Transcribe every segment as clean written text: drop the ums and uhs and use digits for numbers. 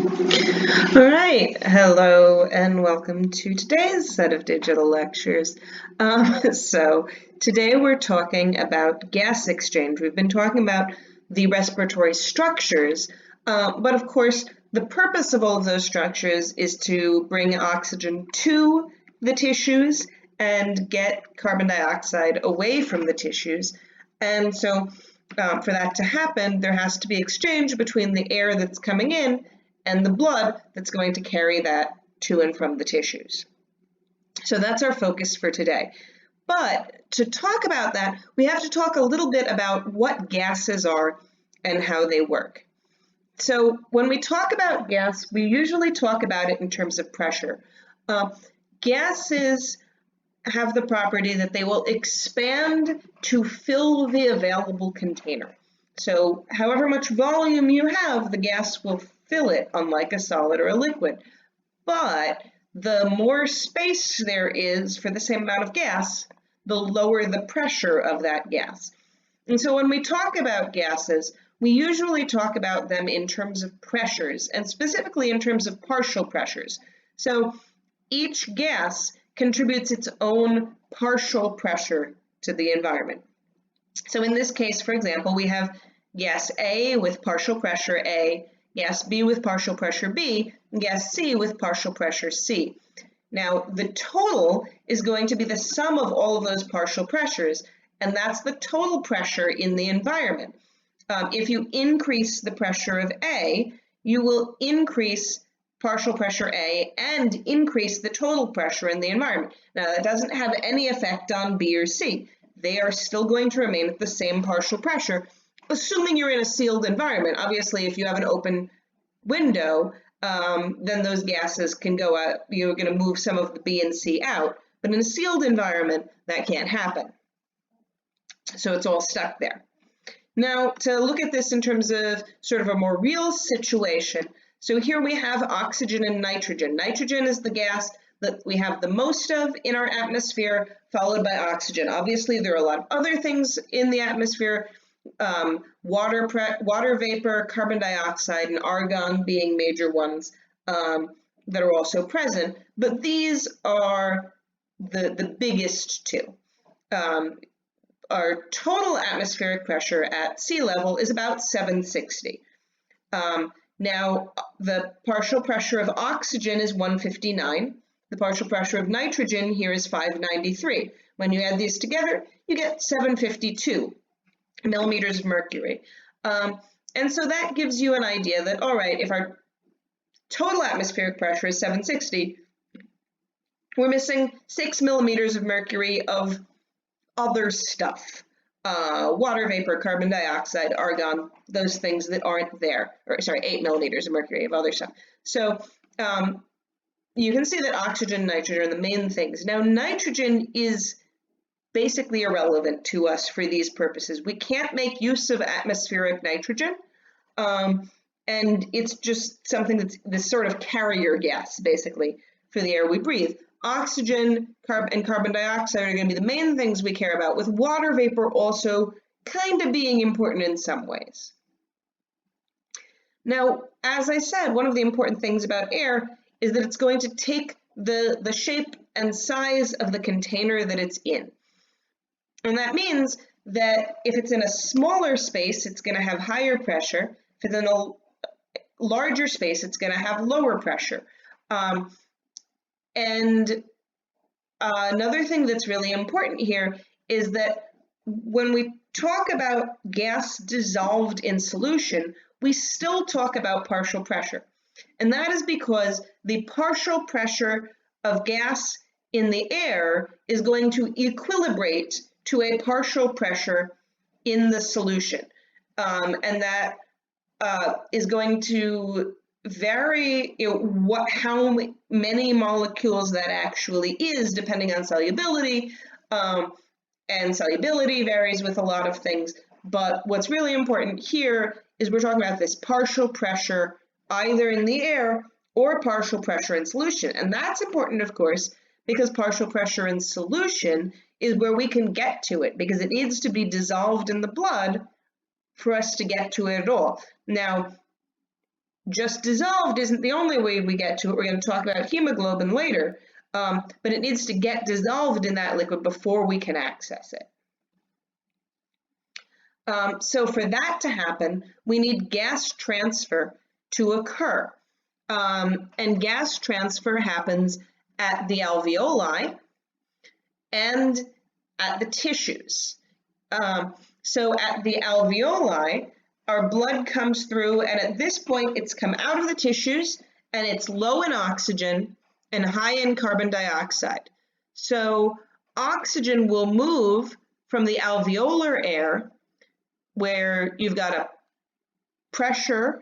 All right, hello and welcome to today's set of digital lectures. So today we're talking about gas exchange. We've been talking about the respiratory structures, but of course the purpose of all of those structures is to bring oxygen to the tissues and get carbon dioxide away from the tissues. And so for that to happen, there has to be exchange between the air that's coming in and the blood that's going to carry that to and from the tissues. So that's our focus for today. But to talk about that, we have to talk a little bit about what gases are and how they work. So when we talk about gas, we usually talk about it in terms of pressure. Gases have the property that they will expand to fill the available container. So however much volume you have, the gas will fill it, unlike a solid or a liquid. But the more space there is for the same amount of gas, the lower the pressure of that gas. And so when we talk about gases, we usually talk about them in terms of pressures, and specifically in terms of partial pressures. So each gas contributes its own partial pressure to the environment. So in this case, for example, we have gas A with partial pressure A, gas B with partial pressure B, and gas C with partial pressure C. Now, the total is going to be the sum of all of those partial pressures, and that's the total pressure in the environment. If you increase the pressure of A, you will increase partial pressure A and increase the total pressure in the environment. Now, that doesn't have any effect on B or C. They are still going to remain at the same partial pressure, assuming you're in a sealed environment. Obviously, if you have an open window, then those gases can go out. You're going to move some of the B and C out. But in a sealed environment, that can't happen. So it's all stuck there. Now, to look at this in terms of sort of a more real situation, so here we have oxygen and nitrogen. Nitrogen is the gas that we have the most of in our atmosphere, followed by oxygen. Obviously, there are a lot of other things in the atmosphere, water vapor, carbon dioxide, and argon being major ones that are also present, but these are the biggest two. Our total atmospheric pressure at sea level is about 760. Now, the partial pressure of oxygen is 159. The partial pressure of nitrogen here is 593. When you add these together, you get 752 millimeters of mercury. And so that gives you an idea that, all right, if our total atmospheric pressure is 760, we're missing 6 millimeters of mercury of other stuff. Water vapor, carbon dioxide, argon, those things that aren't there, or sorry, 8 millimeters of mercury of other stuff. So you can see that oxygen and nitrogen are the main things. Now, nitrogen is basically irrelevant to us for these purposes. We can't make use of atmospheric nitrogen, and it's just something that's this sort of carrier gas, basically, for the air we breathe. Oxygen and carbon dioxide are going to be the main things we care about, with water vapor also kind of being important in some ways. Now, as I said, one of the important things about air is that it's going to take the shape and size of the container that it's in. And that means that if it's in a smaller space, it's going to have higher pressure. If it's in a larger space, it's going to have lower pressure. And another thing that's really important here is that when we talk about gas dissolved in solution, we still talk about partial pressure. And that is because the partial pressure of gas in the air is going to equilibrate to a partial pressure in the solution. And that is going to vary how many molecules that actually is, depending on solubility, and solubility varies with a lot of things. But what's really important here is we're talking about this partial pressure either in the air or partial pressure in solution. And that's important, of course, because partial pressure in solution is where we can get to it, because it needs to be dissolved in the blood for us to get to it at all. Now, just dissolved isn't the only way we get to it. We're going to talk about hemoglobin later, but it needs to get dissolved in that liquid before we can access it. So for that to happen, we need gas transfer to occur. And gas transfer happens at the alveoli and at the tissues. So at the alveoli, our blood comes through, and at this point, it's come out of the tissues, and it's low in oxygen and high in carbon dioxide. So oxygen will move from the alveolar air, where you've got a pressure,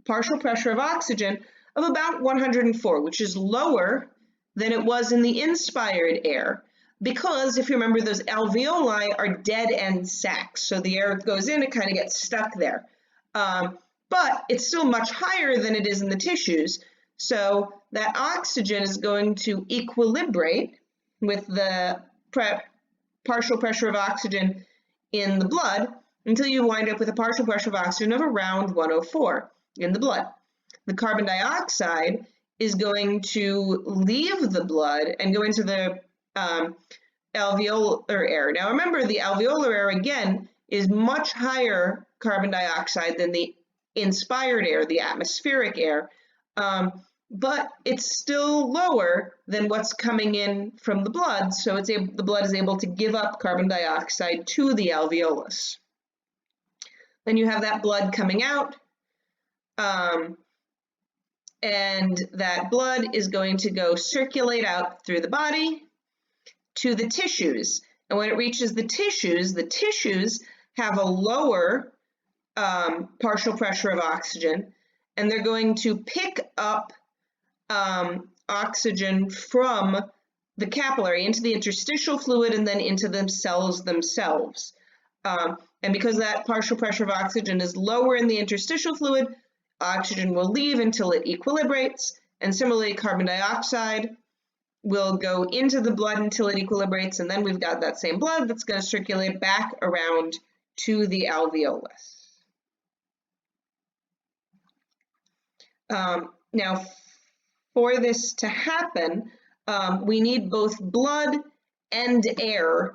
partial pressure of oxygen of about 104, which is lower than it was in the inspired air, because if you remember, those alveoli are dead end sacs. So the air goes in, it kind of gets stuck there. But it's still much higher than it is in the tissues. So that oxygen is going to equilibrate with the partial pressure of oxygen in the blood until you wind up with a partial pressure of oxygen of around 104 in the blood. The carbon dioxide is going to leave the blood and go into the alveolar air. Now remember, the alveolar air, again, is much higher carbon dioxide than the inspired air, the atmospheric air, but it's still lower than what's coming in from the blood, so the blood is able to give up carbon dioxide to the alveolus. Then you have that blood coming out, and that blood is going to go circulate out through the body to the tissues. And when it reaches the tissues have a lower partial pressure of oxygen, and they're going to pick up oxygen from the capillary into the interstitial fluid and then into the cells themselves. And because that partial pressure of oxygen is lower in the interstitial fluid, oxygen will leave until it equilibrates, and similarly carbon dioxide will go into the blood until it equilibrates, and then we've got that same blood that's going to circulate back around to the alveolus. Now, for this to happen, we need both blood and air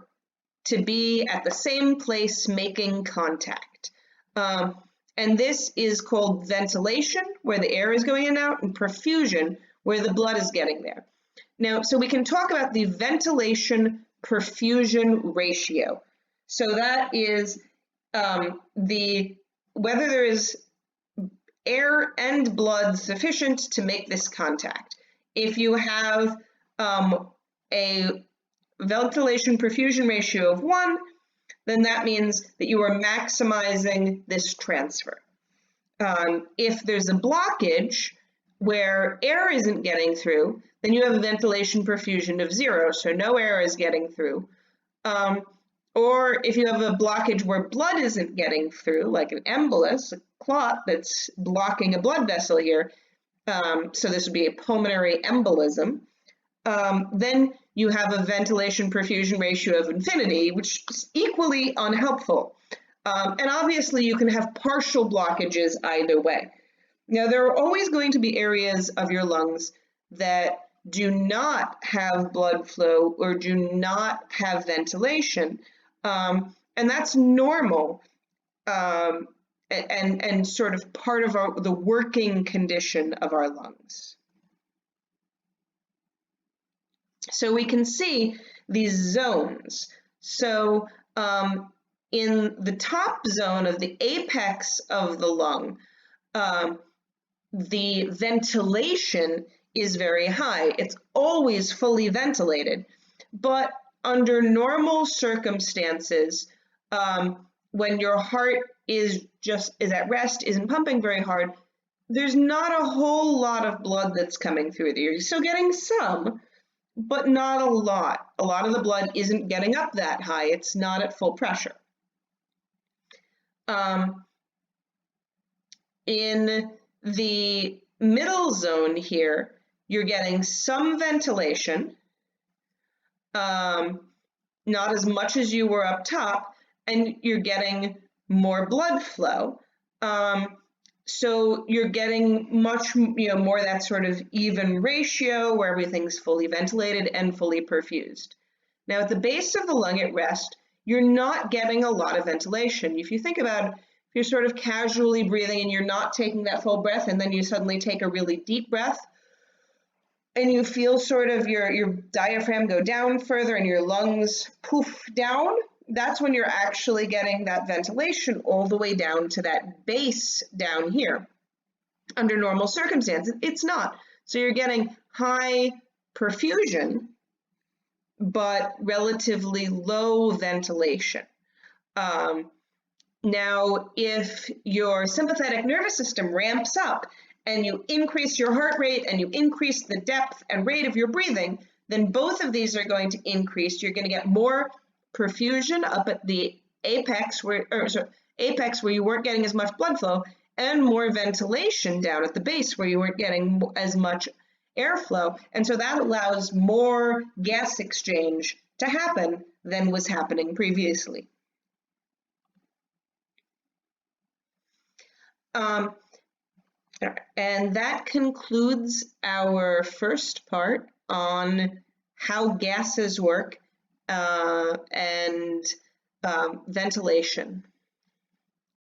to be at the same place making contact. And this is called ventilation, where the air is going in and out, and perfusion, where the blood is getting there. Now, so we can talk about the ventilation-perfusion ratio. So that is whether there is air and blood sufficient to make this contact. If you have a ventilation-perfusion ratio of 1, then that means that you are maximizing this transfer. If there's a blockage where air isn't getting through, then you have a ventilation perfusion of 0, so no air is getting through. Or if you have a blockage where blood isn't getting through, like an embolus, a clot that's blocking a blood vessel here, so this would be a pulmonary embolism, then you have a ventilation perfusion ratio of infinity, which is equally unhelpful. And obviously you can have partial blockages either way. Now, there are always going to be areas of your lungs that do not have blood flow or do not have ventilation, and that's normal and sort of part of the working condition of our lungs. So we can see these zones. So in the top zone of the apex of the lung, the ventilation is very high. It's always fully ventilated. But under normal circumstances, when your heart is at rest, isn't pumping very hard, there's not a whole lot of blood that's coming through there. You're still getting some, but not a lot. A lot of the blood isn't getting up that high. It's not at full pressure. In the middle zone here, you're getting some ventilation, not as much as you were up top, and you're getting more blood flow. So you're getting much, more that sort of even ratio where everything's fully ventilated and fully perfused. Now at the base of the lung at rest, you're not getting a lot of ventilation. If you think about, if you're sort of casually breathing and you're not taking that full breath, and then you suddenly take a really deep breath, and you feel sort of your diaphragm go down further and your lungs poof down, that's when you're actually getting that ventilation all the way down to that base down here. Under normal circumstances, it's not. So you're getting high perfusion, but relatively low ventilation. Now, if your sympathetic nervous system ramps up and you increase your heart rate and you increase the depth and rate of your breathing, then both of these are going to increase. You're going to get more perfusion up at the apex where you weren't getting as much blood flow, and more ventilation down at the base where you weren't getting as much airflow. And so that allows more gas exchange to happen than was happening previously. And that concludes our first part on how gases work and ventilation.